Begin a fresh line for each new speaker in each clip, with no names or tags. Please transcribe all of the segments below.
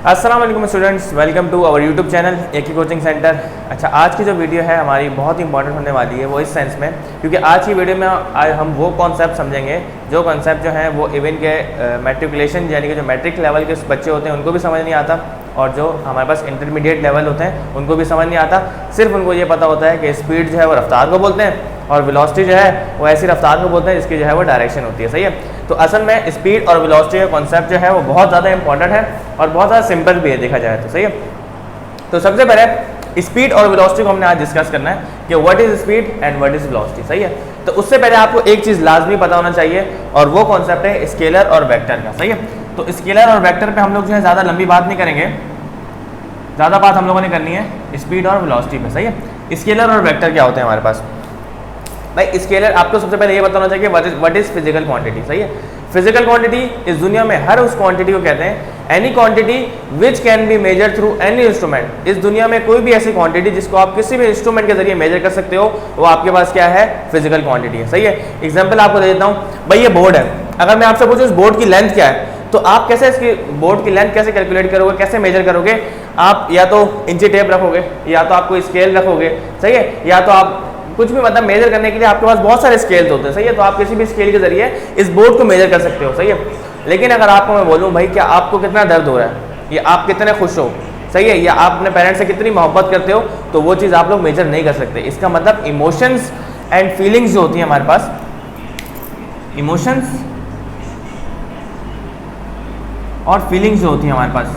अस्सलाम वालेकुम students, welcome to our YouTube channel एक ही कोचिंग सेंटर। अच्छा, आज की जो वीडियो है हमारी बहुत ही इंपॉर्टेंट होने वाली है, वो इस सेंस में क्योंकि आज की वीडियो में हम वो कॉन्सेप्ट समझेंगे जो कॉन्सेप्ट जो है वो इवन के मैट्रिकुलेशन यानी कि जो मैट्रिक लेवल के बच्चे होते हैं उनको भी समझ नहीं आता, और जो हमारे पास इंटरमीडिएट लेवल होते हैं उनको भी समझ नहीं आता। सिर्फ उनको ये पता होता है कि स्पीड जो है वो रफ्तार को बोलते हैं और वेलोसिटी जो है वो ऐसी रफ्तार को बोलते हैं जिसकी जो है वो डायरेक्शन होती है। सही है, तो असल में स्पीड और वेलोसिटी का कॉन्सेप्ट जो है वो बहुत ज़्यादा इंपॉर्टेंट है और बहुत ज़्यादा सिंपल भी है देखा जाए तो। सही है, तो सबसे पहले स्पीड और वेलोसिटी को हमने आज डिस्कस करना है कि what is speed and what is velocity. सही है, तो उससे पहले आपको एक चीज़ लाजमी पता होना चाहिए और वो कॉन्सेप्ट है स्केलर और वेक्टर का। सही है, तो स्केलर और वेक्टर पे हम लोग जो है ज़्यादा लंबी बात नहीं करेंगे, ज़्यादा बात हम लोगों ने करनी है स्पीड और वेलोसिटी पे। सही है, स्केलर और वेक्टर क्या होते हैं हमारे पास? भाई स्केलर आपको सबसे पहले ये बताना चाहिए व्हाट इज फिजिकल क्वांटिटी। सही है, फिजिकल क्वांटिटी इस दुनिया में हर उस क्वांटिटी को कहते हैं any quantity which can be measure through any instrument. इस दुनिया में कोई भी ऐसी क्वांटिटी जिसको आप किसी भी इंस्ट्रूमेंट के जरिए मेजर कर सकते हो वो आपके पास क्या है? फिजिकल क्वांटिटी है। सही है, एग्जाम्पल आपको दे देता हूँ। भाई ये बोर्ड है, अगर मैं आपसे पूछूँ इस बोर्ड की लेंथ क्या है तो आप कैसे इसकी बोर्ड की लेंथ कैसे कैलकुलेट करोगे, कैसे मेजर करोगे? आप या तो इंची टेप रखोगे या तो आप कोई स्केल रखोगे। सही है, या तो आप कुछ भी मतलब मेजर करने के लिए आपके पास बहुत सारे स्केल्स होते हैं। सही है, तो आप किसी भी स्केल के जरिए इस बोर्ड को मेजर कर सकते हो। सही है, लेकिन अगर आपको मैं बोलूँ भाई क्या आपको कितना दर्द हो रहा है या आप कितने खुश हो, सही है, या आप अपने पेरेंट्स से कितनी मोहब्बत करते हो, तो वो चीज़ आप लोग मेजर नहीं कर सकते। इसका मतलब इमोशंस एंड फीलिंग्स जो होती हैं हमारे पास, इमोशंस और फीलिंग्स जो होती हैं हमारे पास,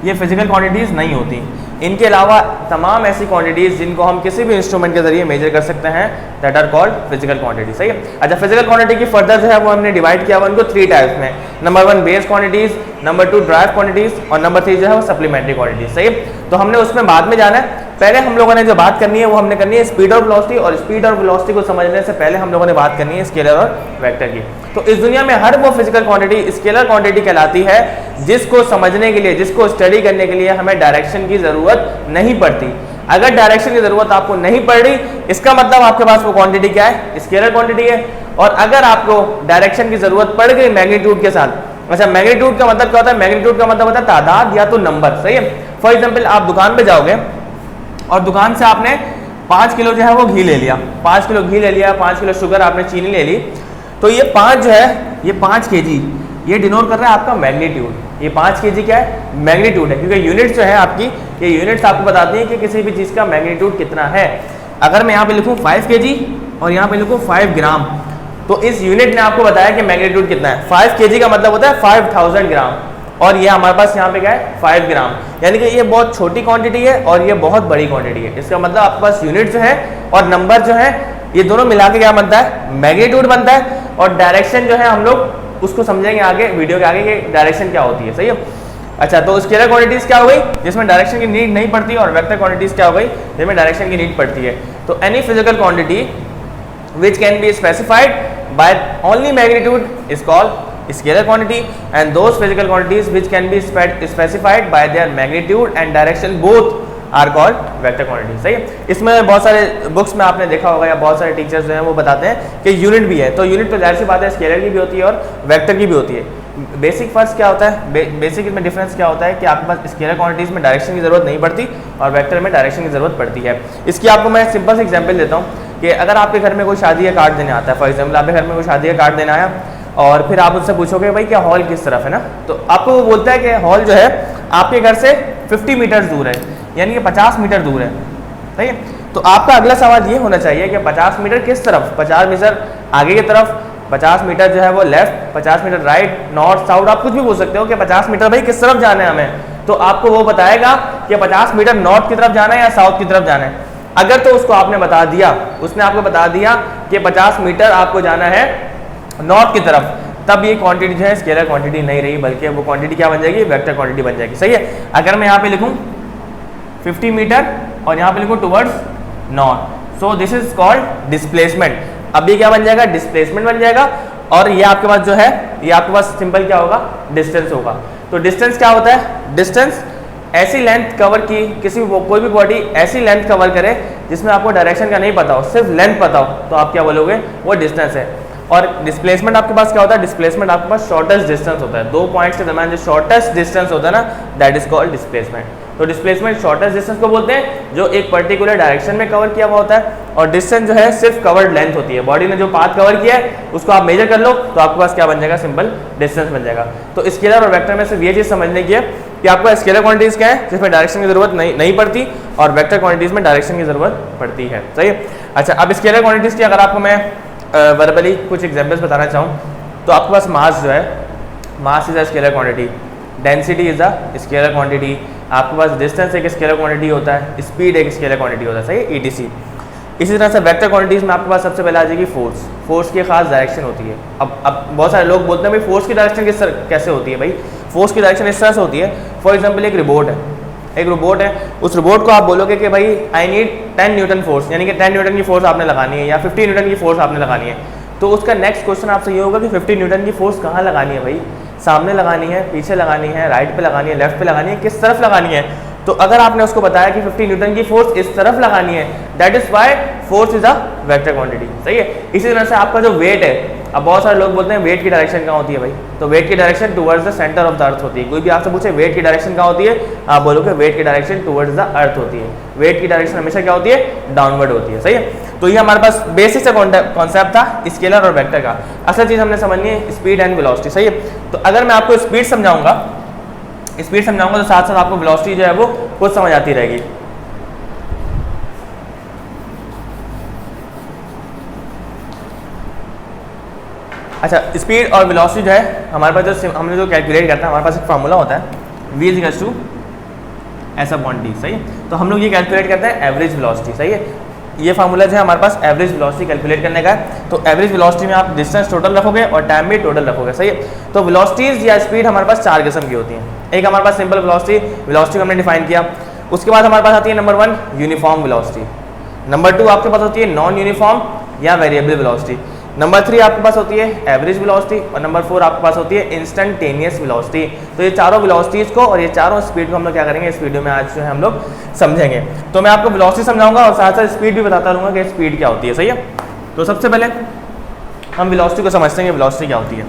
ये फिजिकल क्वांटिटीज़ नहीं होती। इनके अलावा तमाम ऐसी क्वांटिटीज़ जिनको हम किसी भी इंस्ट्रूमेंट के जरिए मेजर कर सकते हैं that are called physical quantity. सही है, अच्छा, फिजिकल क्वांटिटी की फर्दर जो है वो हमने डिवाइड किया हुआ उनको 3 टाइप्स में। Number 1 base quantities, number 2 drive quantities और नंबर 3 जो है वो सप्लीमेंट्री क्वांटिटीज़। सही है, तो हमने उसमें बाद में जाना है। पहले हम लोगों ने जो बात करनी है वो हमने करनी है स्पीड और वेलोसिटी, और स्पीड और वेलोसिटी को समझने से पहले हम लोगों ने बात करनी है स्केलर और वेक्टर की। तो इस दुनिया में हर वो फिजिकल क्वांटिटी स्केलर क्वांटिटी कहलाती है जिसको समझने के लिए, जिसको स्टडी करने के लिए हमें डायरेक्शन की ज़रूरत नहीं पड़ती। अगर डायरेक्शन की ज़रूरत आपको नहीं पड़ रही इसका मतलब आपके पास वो क्वांटिटी क्या है? स्केलर क्वांटिटी है। और अगर आपको डायरेक्शन की ज़रूरत पड़ गई मैग्नीट्यूड के साथ, अच्छा, मैग्नीट्यूड का मतलब क्या होता है? मैग्नीट्यूड का मतलब होता है तादाद या तो नंबर। सही है, फॉर एग्जाम्पल आप दुकान पर जाओगे और दुकान से आपने 5 किलो जो है वो घी ले लिया, 5 किलो घी ले लिया, 5 किलो शुगर आपने चीनी ले ली, तो ये 5 जो है ये 5 kg ये डिनोट कर रहा है आपका मैग्नीट्यूड। ये 5 kg क्या है? मैग्नीट्यूड है, क्योंकि यूनिट्स जो है आपकी, ये यूनिट्स आपको बताती हैं कि किसी भी चीज़ का मैग्नीट्यूड कितना है। अगर मैं यहाँ पे लिखूँ 5 kg और यहाँ पे लिखूँ 5 ग्राम, तो इस यूनिट ने आपको बताया कि मैग्नीट्यूड कितना है। 5 kg का मतलब होता है 5000 ग्राम, और ये हमारे पास यहाँ पे क्या है? 5 ग्राम। यानी कि ये बहुत छोटी क्वांटिटी है और ये बहुत बड़ी क्वांटिटी है। इसका मतलब आपके पास यूनिट जो है और नंबर जो है ये दोनों मिला के क्या बनता है? मैग्नीट्यूड बनता है। और डायरेक्शन जो है हम लोग उसको समझेंगे आगे वीडियो के आगे कि डायरेक्शन क्या होती है। सही है, अच्छा, तो स्केलर क्वांटिटीज क्या हो गई जिसमें डायरेक्शन की नीड नहीं पड़ती, और वेक्टर क्वांटिटीज क्या हो गई जिसमें डायरेक्शन की नीड पड़ती है। तो any physical quantity which can be specified by only magnitude is called scalar quantity, and those physical quantities which can be specified by their magnitude and direction both are called vector quantities। सही है, इसमें बहुत सारे books में आपने देखा होगा या बहुत सारे टीचर्स जो हैं वो बताते हैं कि यूनिट भी है, तो यूनिट तो जाहिर सी बात है स्केलर की भी होती है और वेक्टर की भी होती है। बेसिक फर्क क्या होता है, बेसिक इसमें डिफरेंस क्या होता है कि आपके पास स्केलर क्वांटिटीज़ में डायरेक्शन की ज़रूरत नहीं पड़ती और वेक्टर में डायरेक्शन की ज़रूरत पड़ती है। इसकी आपको मैं सिंपल से एग्जाम्पल देता हूँ कि अगर आपके घर में कोई शादी का कार्ड देने आता है, फॉर एग्जाम्पल आपके घर में कोई शादी का कार्ड देने आया और फिर आप उससे पूछोगे भाई क्या हॉल किस तरफ है ना, तो आपको वो बोलता है कि हॉल जो है आपके घर से 50 मीटर दूर है, यानी कि 50 मीटर दूर है। सही है, तो आपका अगला सवाल ये होना चाहिए कि 50 मीटर किस तरफ? 50 मीटर आगे की तरफ, 50 मीटर जो है वो left, 50 metre right, north, south, आप कुछ भी बोल सकते हो कि 50 मीटर भाई किस तरफ जाना है हमें, तो आपको वो बताएगा कि 50 मीटर नॉर्थ की तरफ जाना है या साउथ की तरफ जाना है। अगर तो उसको आपने बता दिया, उसने आपको बता दिया कि 50 मीटर आपको जाना है नॉर्थ की तरफ, तब ये क्वांटिटी जो है स्केलर क्वांटिटी नहीं रही, बल्कि वो क्वांटिटी क्या बन जाएगी? वेक्टर क्वांटिटी बन जाएगी। सही है, अगर मैं यहाँ पे लिखूँ 50 मीटर और यहाँ पे लिखूँ towards north, so this is called displacement. अब ये क्या बन जाएगा? डिस्प्लेसमेंट बन जाएगा। और ये आपके पास जो है ये आपके पास सिंपल क्या होगा? डिस्टेंस होगा। तो डिस्टेंस क्या होता है? डिस्टेंस ऐसी लेंथ कवर की, किसी कोई भी बॉडी ऐसी लेंथ कवर करे जिसमें आपको डायरेक्शन का नहीं पता हो, सिर्फ लेंथ पता हो, तो आप क्या बोलोगे? वो डिस्टेंस है। और डिस्प्लेसमेंट आपके पास क्या होता है, डिस्प्लेसमेंट आपके पास शॉर्टेस्ट डिस्टेंस होता है, 2 पॉइंट्स के दरम्यान जो शॉर्टेस्ट डिस्टेंस होता है ना, दैट इज कॉल्ड डिस्प्लेसमेंट। तो डिस्प्लेसमेंट शॉर्टेस्ट डिस्टेंस को बोलते हैं जो एक पर्टिकुलर डायरेक्शन में कवर किया हुआ होता है, और डिस्टेंस जो है सिर्फ कवर्ड लेंथ होती है, बॉडी ने जो पाथ कवर किया है उसको आप मेजर कर लो तो आपके पास क्या बन जाएगा, सिंपल डिस्टेंस बन जाएगा। तो स्केलर और वेक्टर में सिर्फ ये चीज़ समझने की है कि आपको स्केलर क्वांटिटीज़ क्या है जिसमें डायरेक्शन की जरूरत नहीं पड़ती, और वेक्टर क्वांटिटीज़ में डायरेक्शन की जरूरत पड़ती है, सही है। अच्छा, अब स्केलर क्वांटिटीज़ की अगर आपको मैं वर्बली कुछ एग्जाम्पल्स बताना चाहूँ तो आपके पास मास जो है, mass is a scalar quantity, density is a scalar quantity, आपके पास डिस्टेंस एक स्केलर क्वांटिटी होता है, स्पीड एक स्केलर क्वांटिटी होता है, सही है, ईटीसी। इसी तरह से वेक्टर क्वांटिटीज़ में आपके पास सबसे पहले आ जाएगी फोर्स, फोर्स की खास डायरेक्शन होती है। अब बहुत सारे लोग बोलते हैं भाई फोर्स की डायरेक्शन कैसे होती है, भाई फोर्स की डायरेक्शन इस तरह से होती है। फॉर एग्जाम्पल एक रोबोट है, उस रोबोट को आप बोलोगे कि भाई आई नीड 10 न्यूटन फोर्स, यानी कि 10 न्यूटन की फोर्स आपने लगानी है या 50 न्यूटन की फोर्स आपने लगानी है, तो उसका नेक्स्ट क्वेश्चन आपसे ये होगा कि 50 न्यूटन की फोर्स कहाँ लगानी है, भाई सामने लगानी है, पीछे लगानी है, राइट पे लगानी है, लेफ्ट पे लगानी है, किस तरफ लगानी है। तो अगर आपने उसको बताया कि 50 न्यूटन की फोर्स इस तरफ लगानी है, that is why force is a vector quantity, सही है। इसी तरह से आपका जो वेट है, अब बहुत सारे लोग बोलते हैं वेट की डायरेक्शन कहाँ होती है, भाई तो वेट की direction towards the centre of the earth होती है। कोई भी आपसे पूछे वेट की डायरेक्शन कहाँ होती है, आप बोलोगे वेट की डायरेक्शन टुवर्ड्स द अर्थ होती है। वेट की डायरेक्शन हमेशा क्या होती है, डाउनवर्ड होती है, सही है। तो ये हमारे पास बेसिक से कॉन्सेप्ट था स्केलर और वेक्टर का। असल चीज़ हमने समझनी है स्पीड एंड वेलोसिटी, सही है। तो अगर मैं आपको स्पीड समझाऊंगा तो साथ साथ आपको वेलोसिटी जो है वो खुद समझ आती रहेगी। अच्छा, स्पीड और वेलोसिटी जो है हमारे पास जो हमने जो कैलकुलेट करता है, हमारे पास एक फार्मूला होता है v equals to s upon t, सही है। तो हम लोग ये कैलकुलेट करते हैं एवरेज वेलोसिटी, सही है। ये फार्मूला जो है हमारे पास एवरेज वेलोसिटी कैलकुलेट करने का है। तो एवरेज वेलोसिटी में आप डिस्टेंस टोटल रखोगे और टाइम भी टोटल रखोगे, सही है। तो वेलोसिटीज या स्पीड हमारे पास 4 किस्म की होती हैं। एक हमारे पास सिंपल वेलोसिटी को हमने डिफाइन किया। उसके बाद हमारे पास आती है नंबर 1 यूनिफॉर्म वेलोसिटी, नंबर 2 आपके पास होती है नॉन यूनिफॉर्म या वेरिएबल वेलोसिटी, नंबर 3 आपके पास होती है एवरेज वेलोसिटी, और नंबर 4 आपके पास होती है इंस्टेंटेनियस वेलोसिटी। तो ये चारों वेलोसिटीज़ को और ये चारों स्पीड को हम लोग क्या करेंगे इस वीडियो में आज जो है हम लोग समझेंगे। तो मैं आपको वेलोसिटी समझाऊंगा और साथ साथ स्पीड भी बताता रहूँगा कि स्पीड क्या होती है, सही है। तो सबसे पहले हम वेलोसिटी को समझते हैं, वेलोसिटी क्या होती है।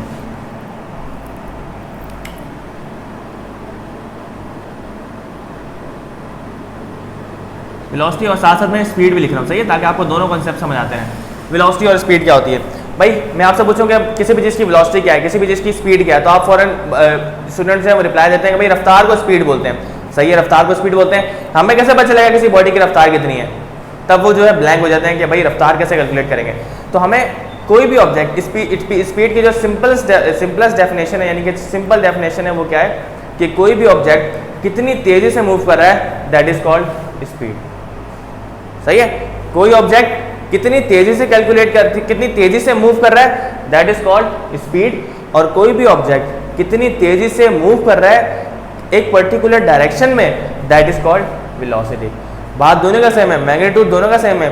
वेलोसिटी और साथ साथ में स्पीड भी लिख रहा हूँ, सही है, ताकि आपको दोनों कॉन्सेप्ट समझ आते हैं। वेलोसिटी और स्पीड क्या होती है, भाई मैं आपसे पूछूंगा किसी भी चीज़ की वेलोसिटी क्या है, किसी भी चीज़ की स्पीड क्या है, तो आप फॉरन स्टूडेंट्स हैं वो रिप्लाई देते हैं कि भाई रफ्तार को स्पीड बोलते हैं, सही है, रफ्तार को स्पीड बोलते हैं। हमें कैसे पता चलेगा किसी बॉडी की रफ्तार कितनी है, तब वो जो है ब्लैंक हो जाते हैं कि भाई रफ्तार कैसे कैलकुलेट करेंगे। तो हमें कोई भी ऑब्जेक्ट स्पीड की जो सिंपलेस्ट डेफिनेशन है, यानी कि सिंपल डेफिनेशन है, वो क्या है कि कोई भी ऑब्जेक्ट कितनी तेज़ी से मूव कर रहा है, दैट इज कॉल्ड स्पीड, सही है। कोई ऑब्जेक्ट कितनी तेजी से कितनी तेजी से मूव कर रहा है, दैट इज कॉल्ड स्पीड। और कोई भी ऑब्जेक्ट कितनी तेजी से मूव कर रहा है एक पर्टिकुलर डायरेक्शन में, दैट इज कॉल्ड वेलोसिटी। बात दोनों का सेम है, मैग्नीट्यूड दोनों का सेम है।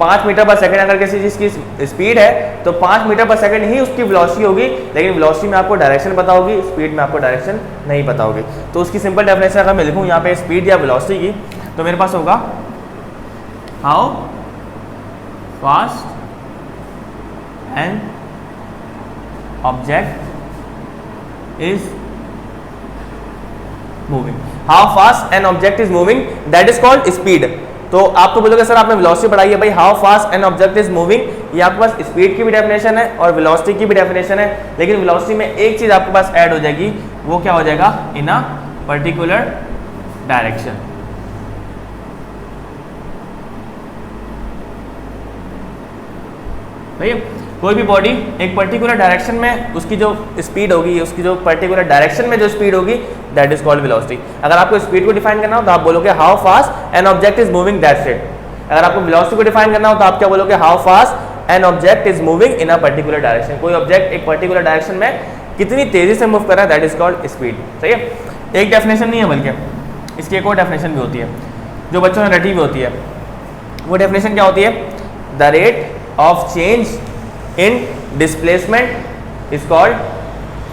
5 मीटर पर सेकंड अगर किसी चीज़ की स्पीड है तो 5 मीटर पर सेकंड ही उसकी वेलोसिटी होगी, लेकिन वेलोसिटी में आपको डायरेक्शन पता होगी, स्पीड में आपको डायरेक्शन नहीं पता होगी। तो उसकी सिंपल डेफिनेशन अगर मैं लिखूँ यहाँ पे स्पीड या वेलोसिटी की, तो मेरे पास होगा how fast an object is moving, how fast an object is moving, that is called speed. तो आप तो बोलोगे सर आपने वेलोसिटी पढ़ाई है, भाई how fast an object is moving, ये आपके पास स्पीड की भी डेफिनेशन है और वेलोसिटी की भी डेफिनेशन है, लेकिन वेलोसिटी में एक चीज आपके पास ऐड हो जाएगी, वो क्या हो जाएगा, इन अ पर्टिकुलर डायरेक्शन। भाई कोई भी बॉडी एक पर्टिकुलर डायरेक्शन में उसकी जो स्पीड होगी, उसकी जो पर्टिकुलर डायरेक्शन में जो स्पीड होगी, दैट इज कॉल्ड वेलोसिटी। अगर आपको स्पीड को डिफाइन करना हो तो आप बोलोगे how fast an object is moving, that's it. अगर आपको वेलोसिटी को डिफाइन करना हो तो आप क्या बोलोगे, how fast an object is moving in a particular direction. कोई ऑब्जेक्ट एक पर्टिकुलर डायरेक्शन में कितनी तेजी से मूव कर रहा है, दैट इज कॉल्ड स्पीड, सही है। एक डेफिनेशन नहीं है बल्कि इसकी एक और डेफिनेशन भी होती है जो बच्चों ने रटी हुई होती है। वो डेफिनेशन क्या होती है, the rate of change in displacement is called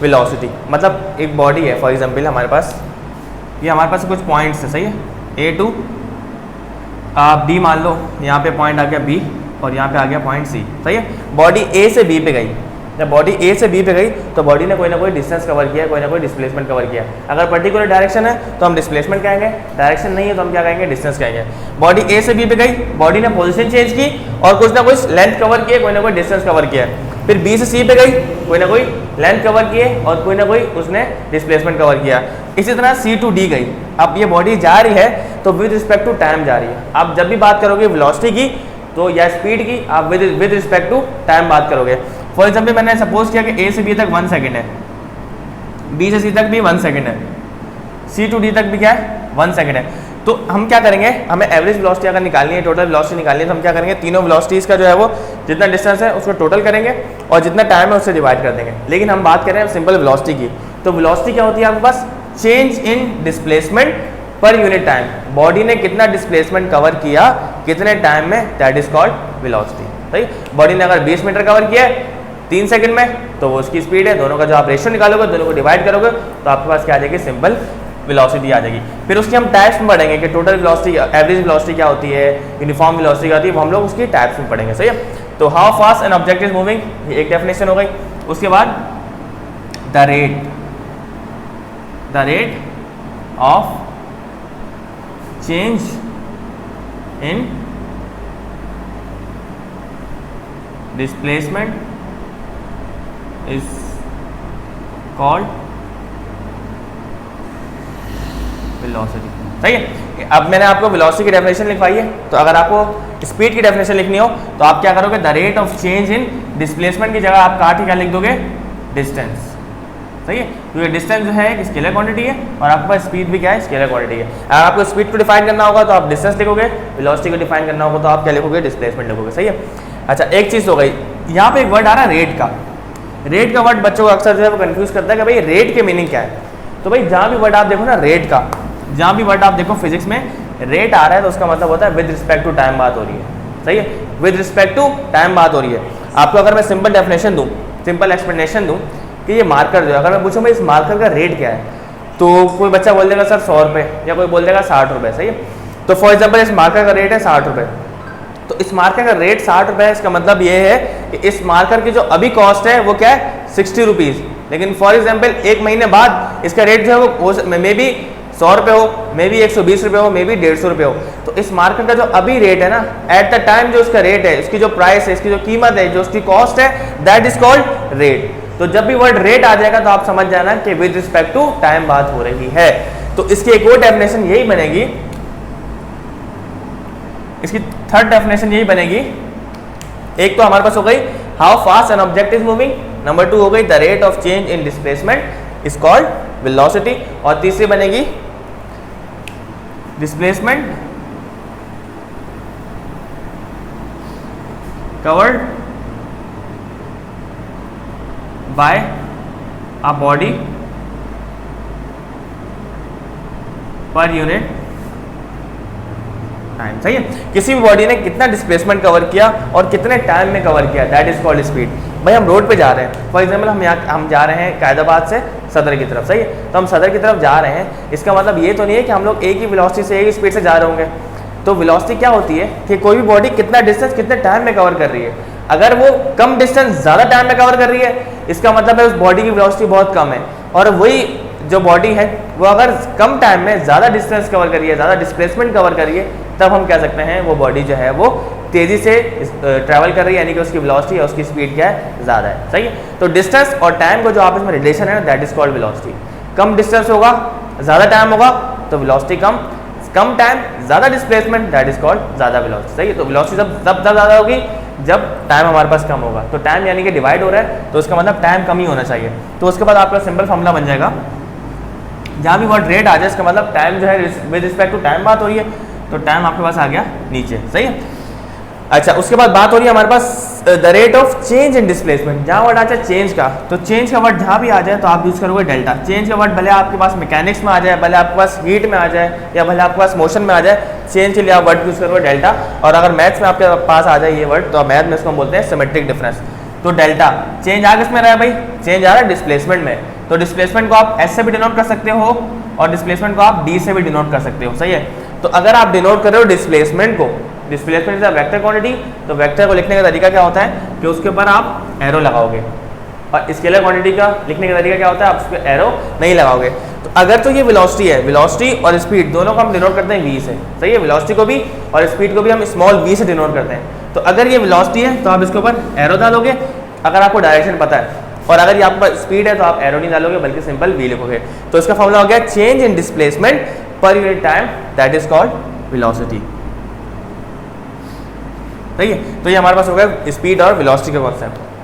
velocity. मतलब एक बॉडी है, फॉर एग्जांपल हमारे पास कुछ पॉइंट्स है, सही है, ए टू आप डी मान लो, यहाँ पे पॉइंट आ गया बी और यहाँ पे आ गया पॉइंट सी, सही है। बॉडी ए से बी पे गई, जब बॉडी ए से बी पे गई तो बॉडी ने कोई ना कोई डिस्टेंस कवर किया, कोई ना कोई डिस्प्लेसमेंट कवर किया। अगर पर्टिकुलर डायरेक्शन है तो हम डिस्प्लेसमेंट कहेंगे, डायरेक्शन नहीं है तो हम क्या कहेंगे, डिस्टेंस कहेंगे। बॉडी ए से बी पे गई, बॉडी ने पोजीशन चेंज की और कुछ ना कुछ लेंथ कवर किया, कोई ना कोई डिस्टेंस कवर किया। फिर बी से सी पे गई, कोई ना कोई लेंथ कवर किए और कोई ना कोई उसने डिस्प्लेसमेंट कवर किया। इसी तरह सी टू डी गई, अब ये बॉडी जा रही है तो विद रिस्पेक्ट टू टाइम जा रही है। आप जब भी बात करोगे वेलोसिटी की तो या स्पीड की, आप विद रिस्पेक्ट टू टाइम बात करोगे। फॉर एग्जाम्पल मैंने सपोज किया कि ए से बी तक 1 सेकेंड है, बी से सी तक भी 1 सेकेंड है, सी टू डी तक भी क्या है 1 सेकेंड है। तो हम क्या करेंगे, हमें एवरेज वेलोसिटी अगर निकालनी है, टोटल वेलोसिटी निकालनी है, तो हम क्या करेंगे, तीनों वेलोसिटीज़ का जो है वो जितना डिस्टेंस है उसको टोटल करेंगे और जितना टाइम है उससे डिवाइड कर देंगे। लेकिन हम बात कर रहे हैं सिंपल वेलोसिटी की, तो वेलोसिटी क्या होती है आपके पास, change in displacement per unit time. Body ने कितना डिस्प्लेसमेंट कवर किया कितने टाइम में, दैट इज कॉल्ड वेलोसिटी। सही, बॉडी ने अगर 20 मीटर कवर किया है 3 सेकंड में तो वो उसकी स्पीड है। दोनों का जो आप रेशियो निकालोगे, दोनों को डिवाइड करोगे तो आपके पास क्या आ जाएगी, सिंपल वेलोसिटी आ जाएगी। फिर उसकी हम टाइप्स में पढ़ेंगे कि टोटल वेलोसिटी, एवरेज वेलोसिटी क्या होती है, यूनिफॉर्म वेलोसिटी क्या होती है, वो हम लोग उसकी टाइप्स में पढ़ेंगे। सही है, तो how fast an object is moving, ये एक डेफिनेशन हो गई। उसके बाद the rate of change in displacement is called velocity. सही है, अब मैंने आपको वेलोसिटी की डेफिनेशन लिखवाई है, तो अगर आपको स्पीड की डेफिनेशन लिखनी हो तो आप क्या करोगे, the rate of change in displacement की जगह आप काट के क्या लिख दोगे, डिस्टेंस। सही है, क्योंकि डिस्टेंस जो है एक स्केलर क्वांटिटी है और आपके पास स्पीड भी क्या है, स्केलर क्वांटिटी है। अगर आपको स्पीड को डिफाइन करना होगा तो आप डिस्टेंस लिखोगे, वेलोसिटी को डिफाइन करना होगा तो आप क्या लिखोगे, डिस्प्लेसमेंट लिखोगे। सही है, अच्छा एक चीज़ हो गई, यहाँ पे एक वर्ड आ रहा है रेट का। रेट का वर्ड बच्चों को अक्सर जो है वो कंफ्यूज करता है कि भाई रेट के मीनिंग क्या है। तो भाई जहाँ भी वर्ड आप देखो ना रेट का, जहाँ भी वर्ड आप देखो फिजिक्स में रेट आ रहा है तो उसका मतलब होता है विद रिस्पेक्ट टू टाइम बात हो रही है। सही है, विद रिस्पेक्ट टू टाइम बात हो रही है। आपको अगर मैं सिंपल डेफिनेशन दूँ, सिंपल एक्सप्लेनेशन दूँ कि ये मार्कर जो है, अगर मैं पूछूँ भाई इस मार्कर का रेट क्या है, तो कोई बच्चा बोल देगा सर 100 रुपये, या कोई बोल देगा 60 रुपये। सही है, तो फॉर एग्जाम्पल इस मार्कर का रेट है 60 रुपये, तो इस मार्कर का रेट 60 रुपये है। इसका मतलब ये है कि इस मार्कर की जो अभी कॉस्ट है वो क्या है, 60 रुपीज़। लेकिन फॉर एग्जाम्पल 1 महीने बाद इसका रेट जो है वो मे बी 100 रुपये हो, मे बी 120 रुपये हो, मे बी 150 रुपये हो। तो इस मार्कर का जो अभी रेट है ना, एट द टाइम जो उसका रेट है, इसकी जो प्राइस है, इसकी जो कीमत है, जो उसकी कॉस्ट है, दैट इज कॉल्ड रेट। तो जब भी वर्ड रेट आ जाएगा तो आप समझ जाना कि विद रिस्पेक्ट टू टाइम बात हो रही है। तो इसकी एक और डेफिनेशन यही बनेगी, इसकी थर्ड डेफिनेशन यही बनेगी। एक तो हमारे पास हो गई how fast an object is moving, number 2 हो गई the rate of change in displacement is called velocity, और तीसरी बनेगी displacement covered by a body पर यूनिट टाइम। सही है, किसी भी बॉडी ने कितना डिस्प्लेसमेंट कवर किया और कितने टाइम में कवर किया, दैट इज कॉल्ड स्पीड। भाई हम रोड पे जा रहे हैं, फॉर एग्जाम्पल हम जा रहे हैं कायदाबाद से सदर की तरफ। सही है, तो हम सदर की तरफ जा रहे हैं, इसका मतलब ये तो नहीं है कि हम लोग एक ही वेलोसिटी से एक ही स्पीड से जा रहे होंगे। तो वेलोसिटी क्या होती है कि कोई भी बॉडी कितना डिस्टेंस कितने टाइम में कवर कर रही है। अगर वो कम डिस्टेंस ज़्यादा टाइम में कवर कर रही है, इसका मतलब है उस बॉडी की वेलोसिटी बहुत कम है। और वही जो बॉडी है वो अगर कम टाइम में ज़्यादा डिस्टेंस कवर कर रही है, ज़्यादा डिस्प्लेसमेंट कवर कर रही है, तब हम कह सकते हैं वो बॉडी जो है वो तेज़ी से ट्रैवल कर रही है, यानी कि उसकी वेलोसिटी और उसकी स्पीड क्या है, ज़्यादा है। सही है, तो डिस्टेंस और टाइम को जो आपस में रिलेशन है that is called velocity. Come distance होगा, ज़्यादा टाइम होगा तो वेलोसिटी कम, कम टाइम ज़्यादा डिस्प्लेसमेंट, दैट इज कॉल्ड ज़्यादा वेलोसिटी। सही है, तो वेलोसिटी तब ज़्यादा होगी जब टाइम हमारे पास कम होगा। तो टाइम यानी कि डिवाइड हो रहा है तो उसका मतलब टाइम कम ही होना चाहिए। तो उसके बाद आपका सिंपल फॉर्मूला बन जाएगा, जहाँ भी वर्ड रेट आ जाए इसका मतलब टाइम जो है विद रिस्पेक्ट टू टाइम बात हो रही है, तो टाइम आपके पास आ गया नीचे। सही है, अच्छा उसके बाद बात हो रही है हमारे पास the rate of change in displacement. जहाँ वर्ड आ जाए चेंज का, तो चेंज का वर्ड जहाँ भी आ जाए तो आप यूज़ करोगे डेल्टा। चेंज का वर्ड भले आपके पास मैकेनिक्स में आ जाए, भले आपके पास हीट में आ जाए, या भले आपके पास मोशन में आ जाए, चेंज के लिए आप वर्ड यूज़ करोगे डेल्टा। और अगर मैथ्स में आपके पास आ जाए ये वर्ड तो मैथ में इसको हम बोलते हैं सिमेट्रिक डिफरेंस। तो डेल्टा चेंज आ किसमें रहा है भाई, चेंज आ रहा है डिस्प्लेसमेंट में। तो डिस्प्लेसमेंट को आप एस से भी डिनोट कर सकते हो और डिस्प्लेसमेंट को आप डी से भी डिनोट कर सकते हो। सही है, तो अगर आप डिनोट कर रहे हो डिस्प्लेसमेंट को, displacement is a vector quantity, तो वेक्टर को लिखने का तरीका क्या होता है कि उसके ऊपर आप एरो लगाओगे। और स्केलर क्वांटिटी का लिखने का तरीका क्या होता है, आप उस पर एरो नहीं लगाओगे। तो अगर तो ये वेलोसिटी है, वेलोसिटी और स्पीड दोनों को हम डिनोट करते हैं v से, सही है, वेलोसिटी को भी और स्पीड को भी हम स्मॉल v से डिनोट करते हैं। तो अगर ये वेलोसिटी है तो आप इसके ऊपर एरो डालोगे अगर आपको डायरेक्शन पता है, और अगर ये आपका स्पीड है तो आप एरो नहीं डालोगे बल्कि सिंपल v लिखोगे। तो इसका फॉर्मूला हो गया change in displacement per unit time, that is called velocity. सही है, तो ये हमारे पास हो गया स्पीड और वेलोसिटी का कॉन्सेप्ट।